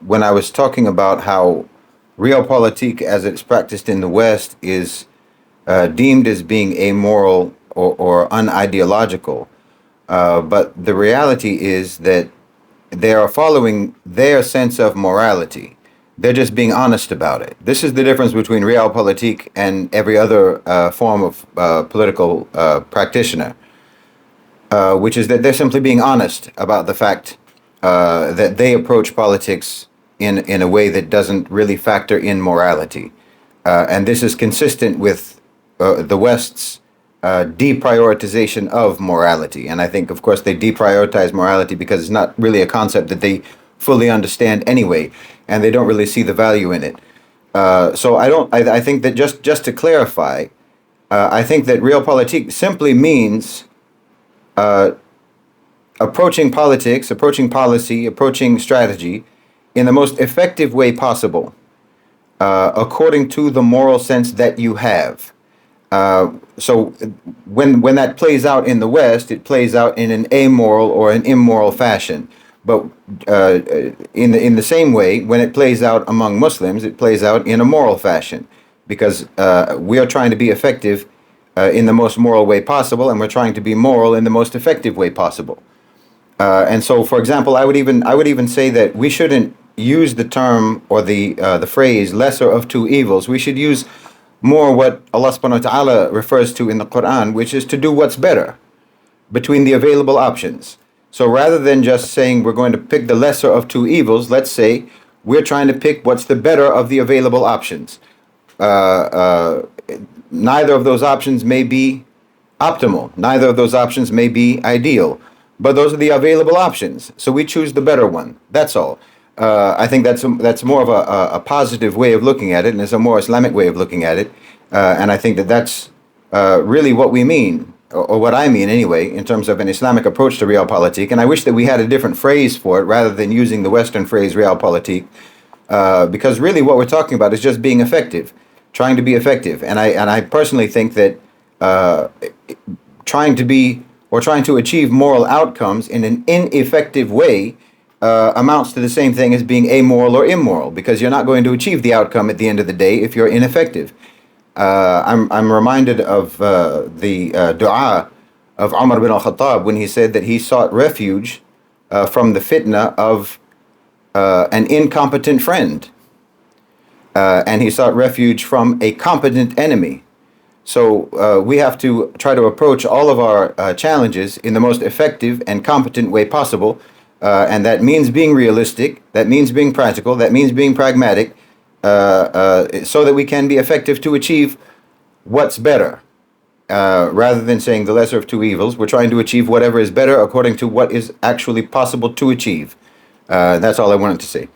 when I was talking about how realpolitik as it's practiced in the West is deemed as being amoral or unideological. But the reality is that they are following their sense of morality. They're just being honest about it. This is the difference between realpolitik and every other form of political practitioner, which is that they're simply being honest about the fact that they approach politics in a way that doesn't really factor in morality. And this is consistent with the West's deprioritization of morality. And I think, of course, they deprioritize morality because it's not really a concept that they fully understand anyway, and they don't really see the value in it. So I think that just to clarify, I think that realpolitik simply means approaching politics, approaching policy, approaching strategy in the most effective way possible, according to the moral sense that you have. So when that plays out in the West, it plays out in an amoral or an immoral fashion. But in the same way, when it plays out among Muslims, it plays out in a moral fashion, because we are trying to be effective in the most moral way possible, and we're trying to be moral in the most effective way possible. And so, for example, I would even say that we shouldn't use the term or the phrase "lesser of two evils." We should use more what Allah subhanahu wa ta'ala refers to in the Quran, which is to do what's better between the available options. So rather than just saying we're going to pick the lesser of two evils, let's say we're trying to pick what's the better of the available options. Neither of those options may be optimal. Neither of those options may be ideal. But those are the available options. So we choose the better one. That's all. I think that's more of a positive way of looking at it, and it's a more Islamic way of looking at it. And I think that's really what we mean, or what I mean anyway, in terms of an Islamic approach to realpolitik. And I wish that we had a different phrase for it rather than using the Western phrase realpolitik, because really what we're talking about is just being effective, trying to be effective. And I personally think that trying to achieve moral outcomes in an ineffective way amounts to the same thing as being amoral or immoral, because you're not going to achieve the outcome at the end of the day if you're ineffective. I'm reminded of the dua of Umar bin al-Khattab when he said that he sought refuge from the fitna of an incompetent friend, and he sought refuge from a competent enemy. So we have to try to approach all of our challenges in the most effective and competent way possible. And that means being realistic, that means being practical, that means being pragmatic, so that we can be effective to achieve what's better. Rather than saying the lesser of two evils, we're trying to achieve whatever is better according to what is actually possible to achieve. That's all I wanted to say.